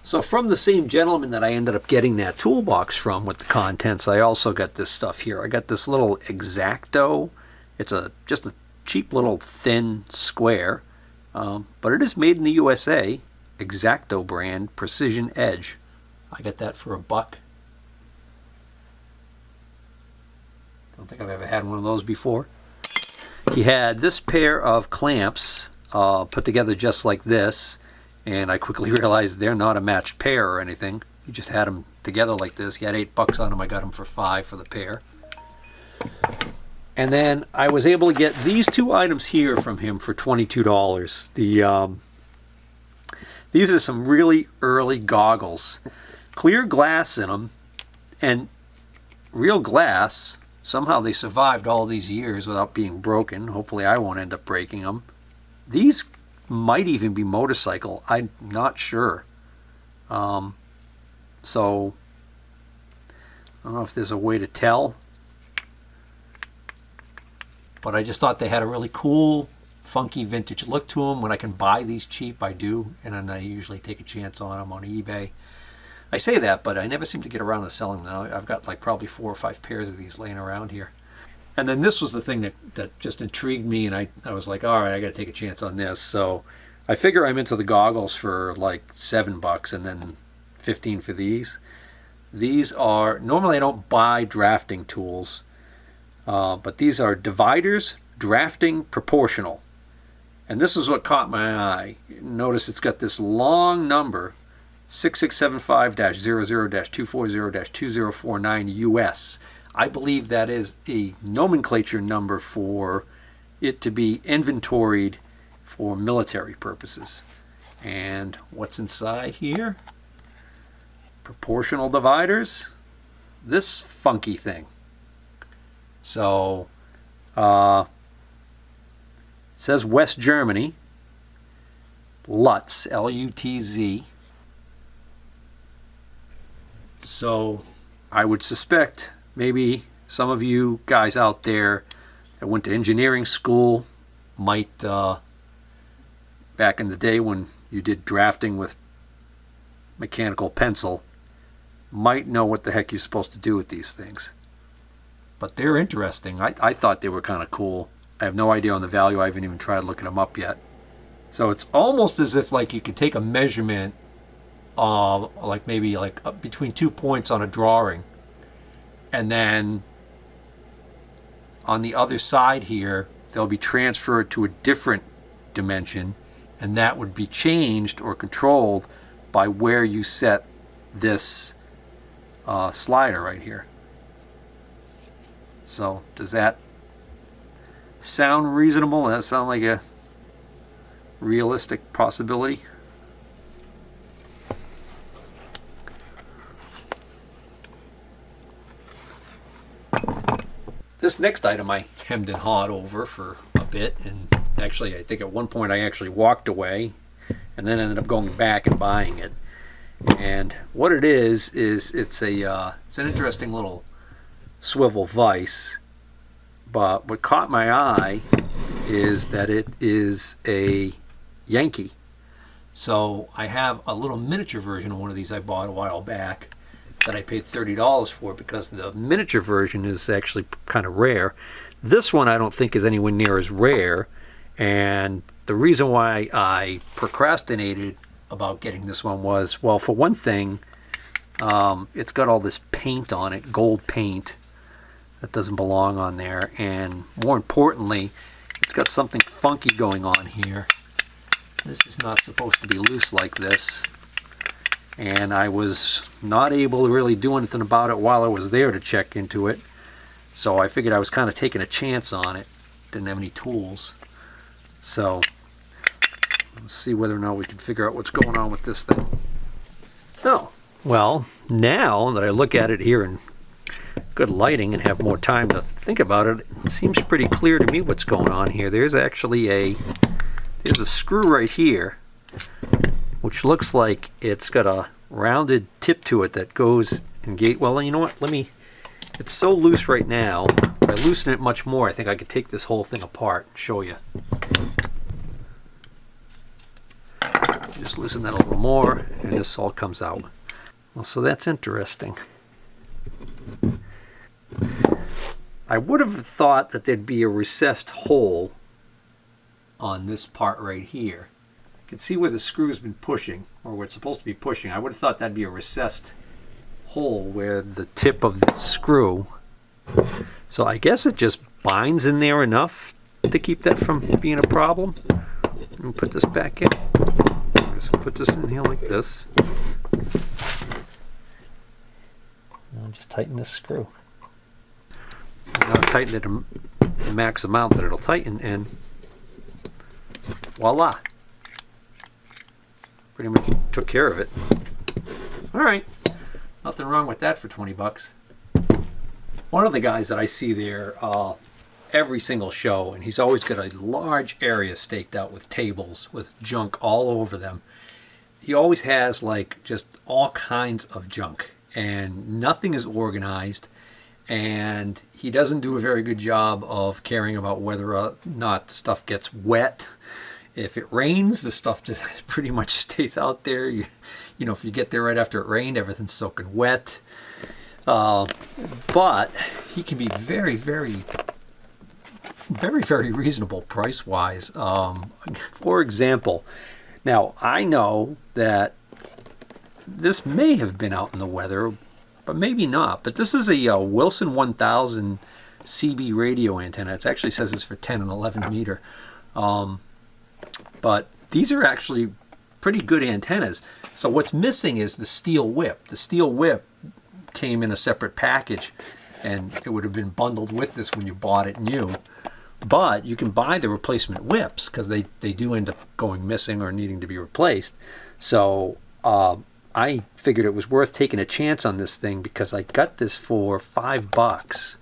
So from the same gentleman that I ended up getting that toolbox from with the contents, I also got this stuff here. I got this little X-Acto. It's just a cheap little thin square, but it is made in the USA. X-Acto brand Precision Edge. I got that for $1. Don't think I've ever had one of those before. He had this pair of clamps put together just like this. And I quickly realized they're not a matched pair or anything. He just had them together like this. He had $8 on them. I got them for $5 for the pair. And then I was able to get these two items here from him for $22. These are some really early goggles. Clear glass in them. And real glass. Somehow they survived all these years without being broken. Hopefully I won't end up breaking them. These might even be motorcycle. I'm not sure. So I don't know if there's a way to tell, but I just thought they had a really cool, funky vintage look to them. When I can buy these cheap, I do, and then I usually take a chance on them on eBay. I say that, but I never seem to get around to selling them now. I've got like probably 4 or 5 pairs of these laying around here. And then this was the thing that just intrigued me, and I was like, all right, I got to take a chance on this. So I figure I'm into the goggles for like $7 and then $15 for these. These are, normally I don't buy drafting tools, but these are dividers, drafting, proportional. And this is what caught my eye. Notice it's got this long number, 6675-00-240-2049 US. I believe that is a nomenclature number for it to be inventoried for military purposes. And what's inside here? Proportional dividers. This funky thing. So, says West Germany. Lutz, L-U-T-Z. So, I would suspect maybe some of you guys out there that went to engineering school might, back in the day when you did drafting with mechanical pencil, might know what the heck you're supposed to do with these things. But they're interesting. I thought they were kind of cool. I have no idea on the value. I haven't even tried looking them up yet. So it's almost as if like you could take a measurement of like maybe like between 2 points on a drawing, and then on the other side here they'll be transferred to a different dimension, and that would be changed or controlled by where you set this slider right here. So does that sound reasonable? Does that sound like a realistic possibility? This next item I hemmed and hawed over for a bit, and actually I think at one point I actually walked away and then ended up going back and buying it. And what it is it's an interesting little swivel vise, but what caught my eye is that it is a Yankee. So I have a little miniature version of one of these I bought a while back that I paid $30 for, because the miniature version is actually kind of rare. This one I don't think is anywhere near as rare, and the reason why I procrastinated about getting this one was, well, for one thing, it's got all this paint on it, gold paint, that doesn't belong on there, and more importantly, it's got something funky going on here. This is not supposed to be loose like this, and I was not able to really do anything about it while I was there to check into it, so I figured I was kind of taking a chance on it. Didn't have any tools, so let's see whether or not we can figure out what's going on with this thing. Oh, well, now that I look at it here in good lighting and have more time to think about it, it seems pretty clear to me what's going on here. There's actually there's a screw right here, which looks like it's got a rounded tip to it that goes and well, you know what, it's so loose right now. If I loosen it much more, I think I could take this whole thing apart and show you. just loosen that a little more, and this all comes out. Well, so that's interesting. I would have thought that there'd be a recessed hole on this part right here. You can see where the screw's been pushing, or where it's supposed to be pushing. I would have thought that'd be a recessed hole where the tip of the screw. So I guess it just binds in there enough to keep that from being a problem. Let me put this back in. Just put this in here like this. Now just tighten this screw. Now tighten it to the max amount that it'll tighten, and voila. Pretty much took care of it. Alright. Nothing wrong with that for 20 bucks. One of the guys that I see there every single show, and he's always got a large area staked out with tables with junk all over them. He always has like just all kinds of junk, and nothing is organized, and he doesn't do a very good job of caring about whether or not stuff gets wet. If it rains, the stuff just pretty much stays out there. You know, if you get there right after it rained, everything's soaking wet. But he can be very, very reasonable price-wise. For example, now I know that this may have been out in the weather, but maybe not. But this is a Wilson 1000 CB radio antenna. It actually says it's for 10 and 11 meter. But these are actually pretty good antennas. So what's missing is the steel whip. The steel whip came in a separate package, and it would have been bundled with this when you bought it new. But you can buy the replacement whips because they do end up going missing or needing to be replaced. So I figured it was worth taking a chance on this thing because I got this for $5.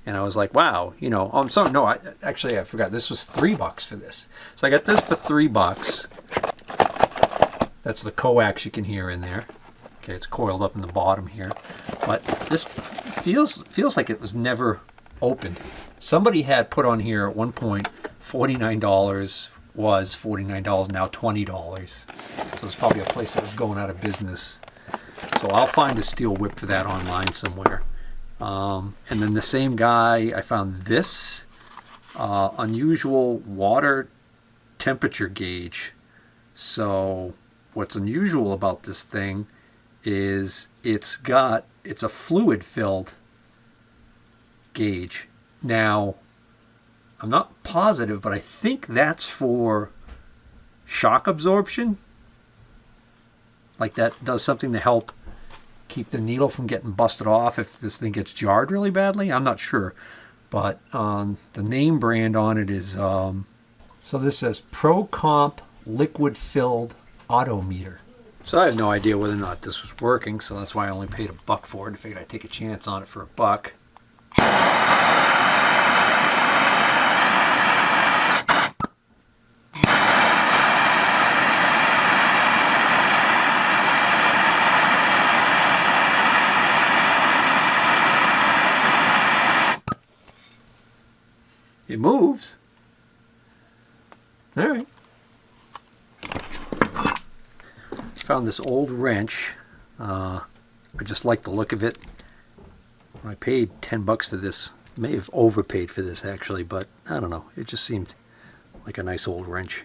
And I was like, wow, you know, I'm sorry, no, I forgot. This was $3 for this. So I got this for $3. That's the coax you can hear in there. Okay, it's coiled up in the bottom here. But this feels like it was never opened. Somebody had put on here at one point $49 was $49, now $20. So it's probably a place that was going out of business. So I'll find a steel whip for that online somewhere. And then the same guy, I found this unusual water temperature gauge. So what's unusual about this thing is it's a fluid filled gauge. Now, I'm not positive, but I think that's for shock absorption. Like that does something to help keep the needle from getting busted off if this thing gets jarred really badly. I'm not sure. But the name brand on it is, so this says ProComp Liquid Filled Autometer. So I have no idea whether or not this was working, so that's why I only paid $1 for it. I figured I'd take a chance on it for $1. It moves. All right. Found this old wrench. I just like the look of it. I paid $10 for this. May have overpaid for this actually, but I don't know. It just seemed like a nice old wrench.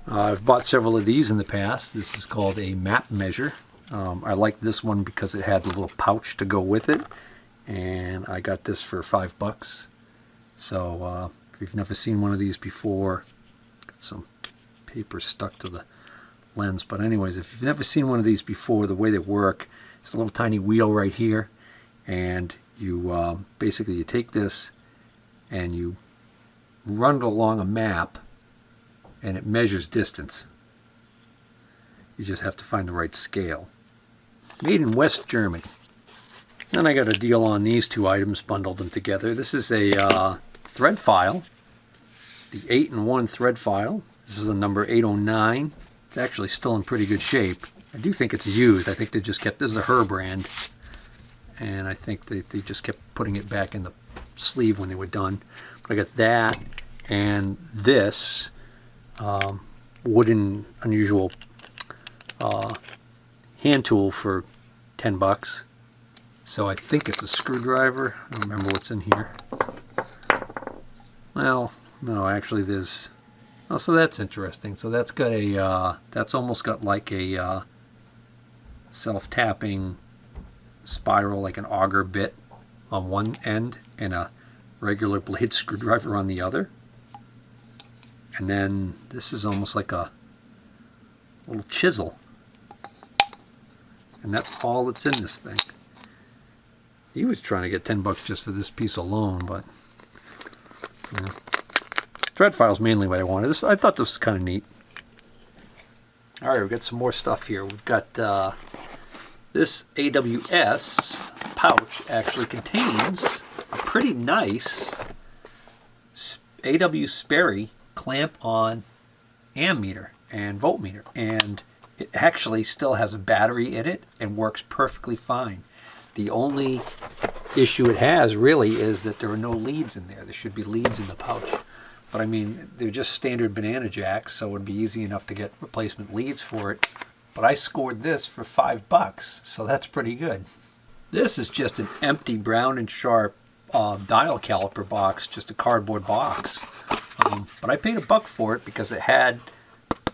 I've bought several of these in the past. This is called a map measure. I like this one because it had a little pouch to go with it, and I got this for $5. So if you've never seen one of these before, got some paper stuck to the lens. But anyways, if you've never seen one of these before, the way they work, it's a little tiny wheel right here, and you basically you take this and you run it along a map, and it measures distance. You just have to find the right scale. Made in West Germany. Then I got a deal on these two items, bundled them together. This is a thread file, the 8-in-1 thread file. This is a number 809. It's actually still in pretty good shape. I do think it's used. I think they just kept, this is a Her brand, and I think they just kept putting it back in the sleeve when they were done. But I got that and this wooden unusual hand tool for 10 bucks. So I think it's a screwdriver. I don't remember what's in here. Well, no, actually there's... Oh, so that's interesting. So that's got a... that's almost got like a self-tapping spiral, like an auger bit on one end and a regular blade screwdriver on the other. And then this is almost like a little chisel. And that's all that's in this thing. He was trying to get 10 bucks just for this piece alone, but yeah. Thread file's mainly what I wanted. I thought this was kind of neat. All right, we've got some more stuff here. We've got this AWS pouch actually contains a pretty nice AW Sperry clamp-on ammeter and voltmeter, and it actually still has a battery in it and works perfectly fine. The only issue it has really is that there are no leads in there. There should be leads in the pouch, but I mean, they're just standard banana jacks, so it would be easy enough to get replacement leads for it. But I scored this for 5 bucks, so that's pretty good. This is just an empty Brown and Sharp dial caliper box, just a cardboard box. But I paid $1 for it because it had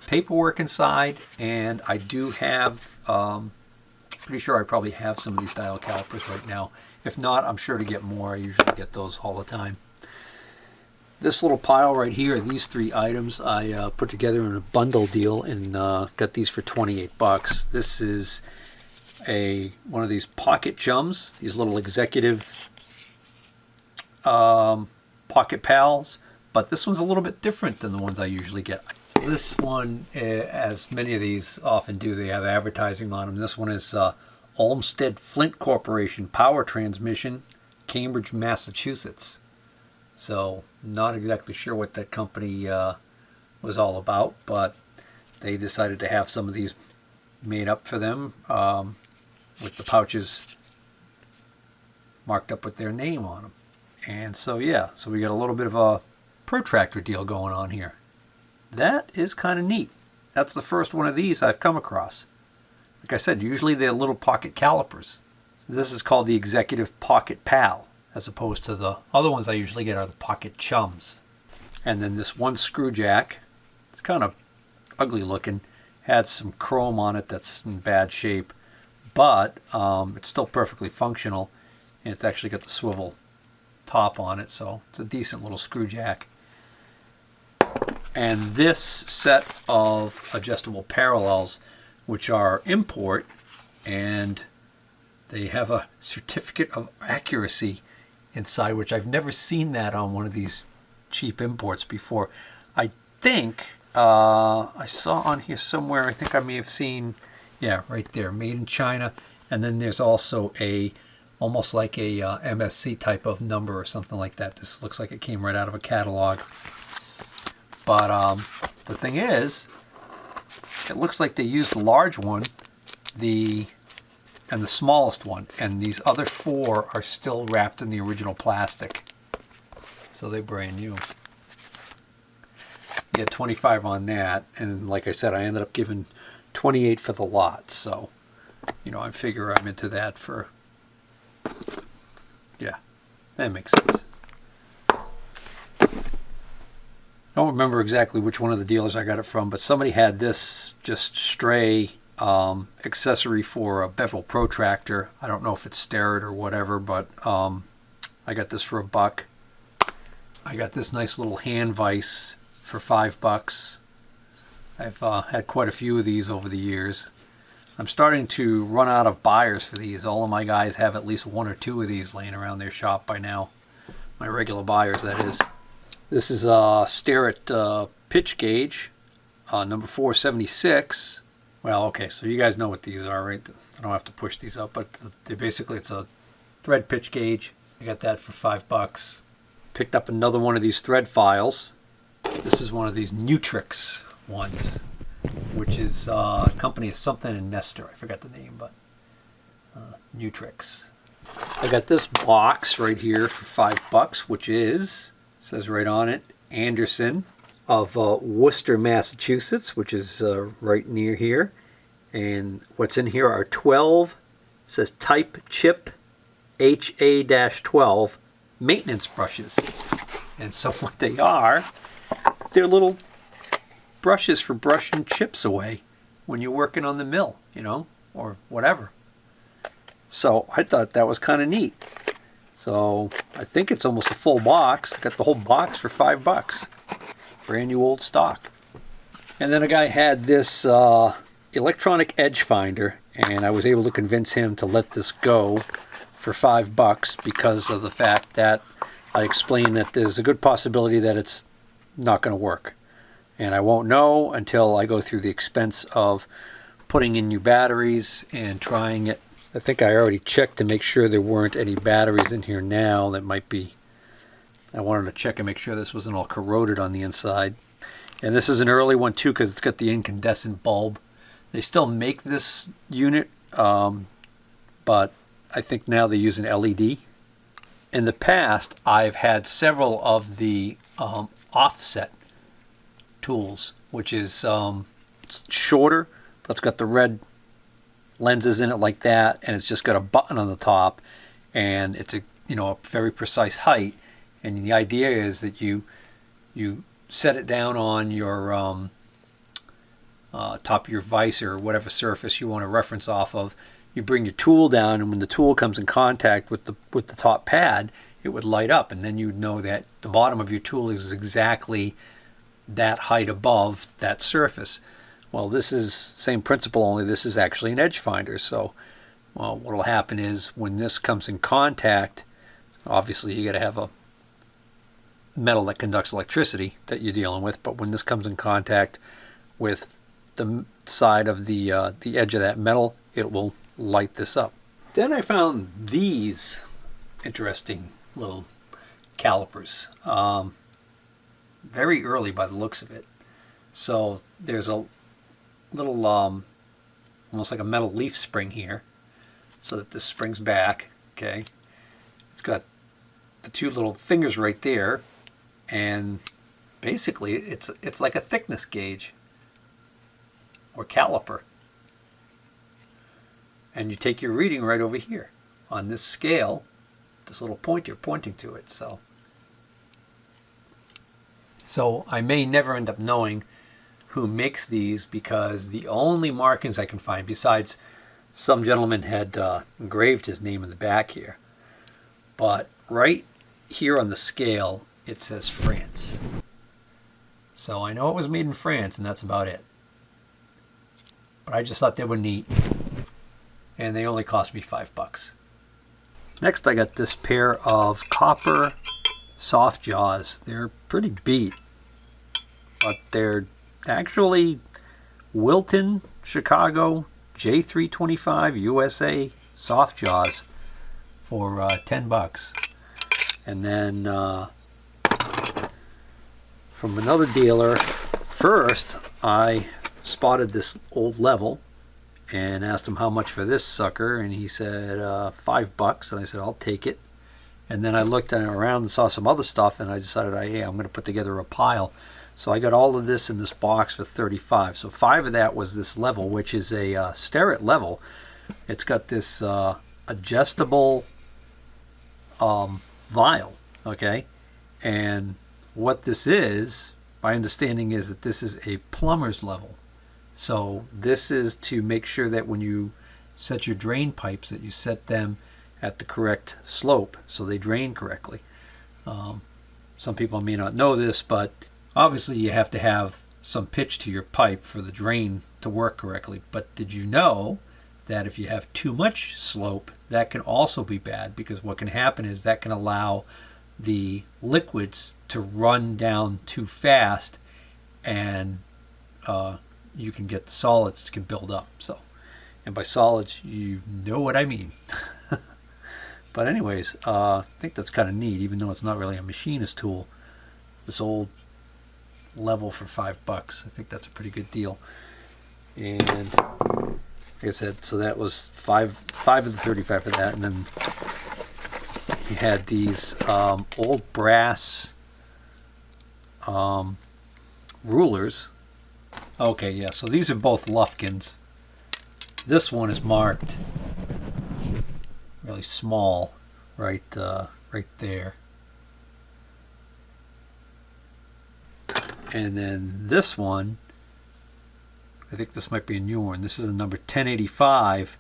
paperwork inside, and I do have, pretty sure I probably have some of these dial calipers right now. If not, I'm sure to get more. I usually get those all the time. This little pile right here, these 3 items, I put together in a bundle deal and got these for 28 bucks. This is one of these pocket chums, these little executive pocket pals, but this one's a little bit different than the ones I usually get. So this one, as many of these often do, they have advertising on them. This one is Olmsted Flint Corporation Power Transmission, Cambridge, Massachusetts. So not exactly sure what that company was all about, but they decided to have some of these made up for them with the pouches marked up with their name on them. And so yeah, so we got a little bit of a protractor deal going on here. That is kind of neat. That's the first one of these I've come across. Like I said, usually they're little pocket calipers. This is called the Executive Pocket Pal, as opposed to the other ones I usually get are the Pocket Chums. And then this one screw jack, it's kind of ugly looking, had some chrome on it that's in bad shape, but it's still perfectly functional, and it's actually got the swivel top on it, so it's a decent little screw jack. And this set of adjustable parallels, which are import, and they have a certificate of accuracy inside, which I've never seen that on one of these cheap imports before. I think I saw on here somewhere, I think I may have seen, yeah, right there, made in China. And then there's also almost like a MSC type of number or something like that. This looks like it came right out of a catalog. But the thing is, it looks like they used the large one, and the smallest one, and these other 4 are still wrapped in the original plastic. So they're brand new. Yeah, 25 on that, and like I said, I ended up giving 28 for the lot. So, you know, I figure I'm into that for, yeah, that makes sense. I don't remember exactly which one of the dealers I got it from, but somebody had this just stray accessory for a bevel protractor. I don't know if it's Starrett or whatever, but I got this for $1. I got this nice little hand vise for $5. I've had quite a few of these over the years. I'm starting to run out of buyers for these. All of my guys have at least 1 or 2 of these laying around their shop by now. My regular buyers, that is. This is a Starrett pitch gauge, number 476. Well, okay, so you guys know what these are, right? I don't have to push these up, but it's a thread pitch gauge. I got that for $5. Picked up another one of these thread files. This is one of these Nutrix ones, which is a company is something in Nestor. I forgot the name, but Nutrix. I got this box right here for $5, which is, says right on it, Anderson of Worcester, Massachusetts, which is right near here. And what's in here are 12, says type chip HA-12 maintenance brushes. And so what they are, they're little brushes for brushing chips away when you're working on the mill, you know, or whatever. So I thought that was kind of neat. So I think it's almost a full box. I got the whole box for $5. Brand new old stock. And then a guy had this electronic edge finder, and I was able to convince him to let this go for $5 because of the fact that I explained that there's a good possibility that it's not going to work. And I won't know until I go through the expense of putting in new batteries and trying it. I think I already checked to make sure there weren't any batteries in here now that might be. I wanted to check and make sure this wasn't all corroded on the inside. And this is an early one too because it's got the incandescent bulb. They still make this unit, but I think now they use an LED. In the past, I've had several of the offset tools, which is it's shorter, but it's got the red lenses in it like that, and it's just got a button on the top, and it's a very precise height. And the idea is that you set it down on your top of your vise or whatever surface you want to reference off of. You bring your tool down, and when the tool comes in contact with the top pad, it would light up, and then you'd know that the bottom of your tool is exactly that height above that surface. Well, this is same principle, only this is actually an edge finder. So, well, what will happen is when this comes in contact, obviously you got to have a metal that conducts electricity that you're dealing with. But when this comes in contact with the side of the edge of that metal, it will light this up. Then I found these interesting little calipers. Very early by the looks of it. So there's a little almost like a metal leaf spring here, so that this springs back. Okay, it's got the two little fingers right there, and basically it's like a thickness gauge or caliper, and you take your reading right over here on this scale, this little pointer pointing to it. So I may never end up knowing who makes these, because the only markings I can find, besides some gentleman had engraved his name in the back here, but right here on the scale it says France. So I know it was made in France, and that's about it. But I just thought they were neat, and they only cost me $5. Next I got this pair of copper soft jaws. They're pretty beat, but they're actually Wilton, Chicago, J325 USA soft jaws for $10. And then from another dealer, first I spotted this old level and asked him how much for this sucker, and he said $5, and I said I'll take it. And then I looked around and saw some other stuff, and I decided, hey, I'm going to put together a pile. So I got all of this in this box for $35. So 5 of that was this level, which is a Starrett level. It's got this adjustable vial, okay? And what this is, my understanding is that this is a plumber's level. So this is to make sure that when you set your drain pipes, that you set them at the correct slope so they drain correctly. Some people may not know this, but obviously you have to have some pitch to your pipe for the drain to work correctly. But did you know that if you have too much slope, that can also be bad, because what can happen is that can allow the liquids to run down too fast, and you can get the solids can build up. So, and by solids, you know what I mean. But anyways, I think that's kind of neat, even though it's not really a machinist tool. This old level for $5. I think that's a pretty good deal. And like I said, so that was five of the 35 for that. And then you had these old brass rulers. Okay, yeah, so these are both Lufkins. This one is marked really small, right there. And then this one, I think this might be a new one. This is a number 1085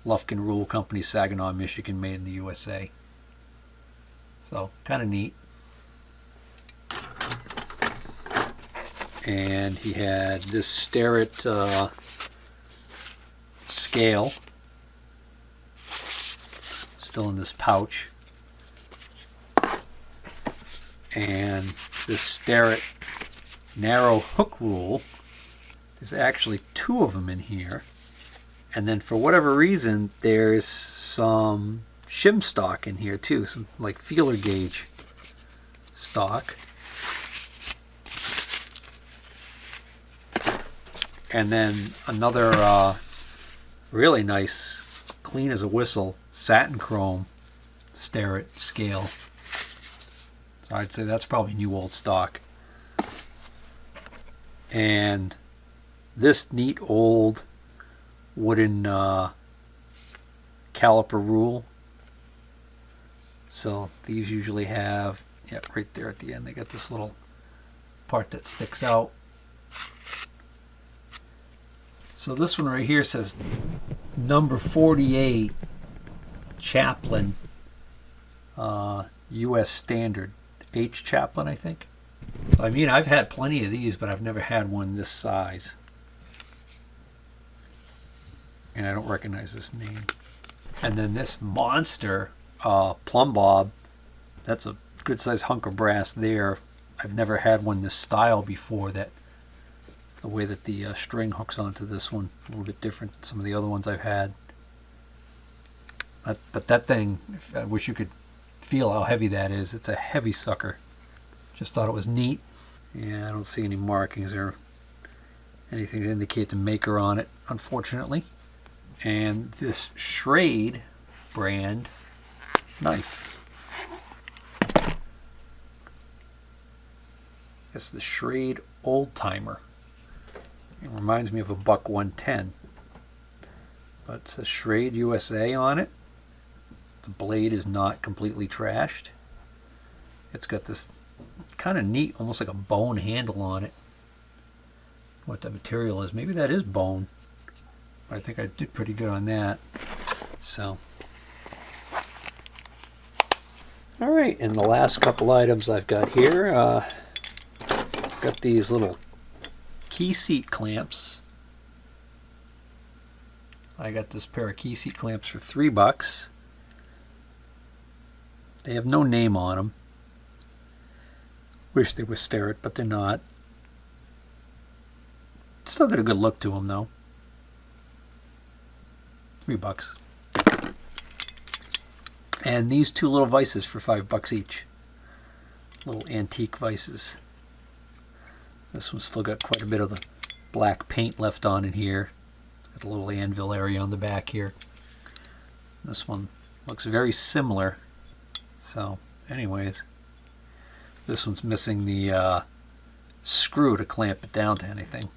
Lufkin Rule Company, Saginaw, Michigan, made in the USA. So kind of neat. And he had this Starrett scale still in this pouch, and this Starrett narrow hook rule. There's actually two of them in here, and then for whatever reason there's some shim stock in here too, some like feeler gauge stock. And then another really nice, clean as a whistle, satin chrome Starrett scale. So I'd say that's probably new old stock. And this neat old wooden caliper rule. So these usually have, yeah, right there at the end, they got this little part that sticks out. So this one right here says number 48 Chaplin, U.S. standard, H. Chaplin, I think. I mean, I've had plenty of these, but I've never had one this size. And I don't recognize this name. And then this monster plumb bob, that's a good sized hunk of brass there. I've never had one this style before, that the way that the string hooks onto this one, a little bit different than some of the other ones I've had. But that thing, I wish you could feel how heavy that is. It's a heavy sucker. Just thought it was neat. Yeah, I don't see any markings or anything to indicate the maker on it, unfortunately. And this Schrade brand knife. It's the Schrade Old Timer. It reminds me of a Buck 110. But it says Schrade USA on it. The blade is not completely trashed. It's got this kind of neat, almost like a bone handle on it. What the material is, maybe that is bone. I think I did pretty good on that. So, all right, and the last couple items I've got here, got these little key seat clamps. I got this pair of key seat clamps for $3. They have no name on them. Wish they were Starrett, but they're not. Still got a good look to them though. $3. And these two little vices for $5 each. Little antique vices. This one's still got quite a bit of the black paint left on in here. Got a little anvil area on the back here. This one looks very similar. So, anyways, this one's missing the screw to clamp it down to anything.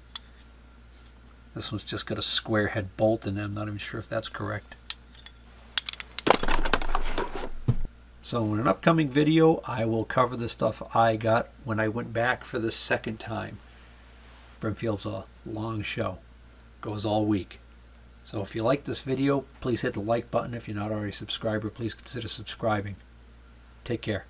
This one's just got a square head bolt in it. I'm not even sure if that's correct. So in an upcoming video, I will cover the stuff I got when I went back for the second time. Brimfield's a long show. Goes all week. So if you like this video, please hit the like button. If you're not already a subscriber, please consider subscribing. Take care.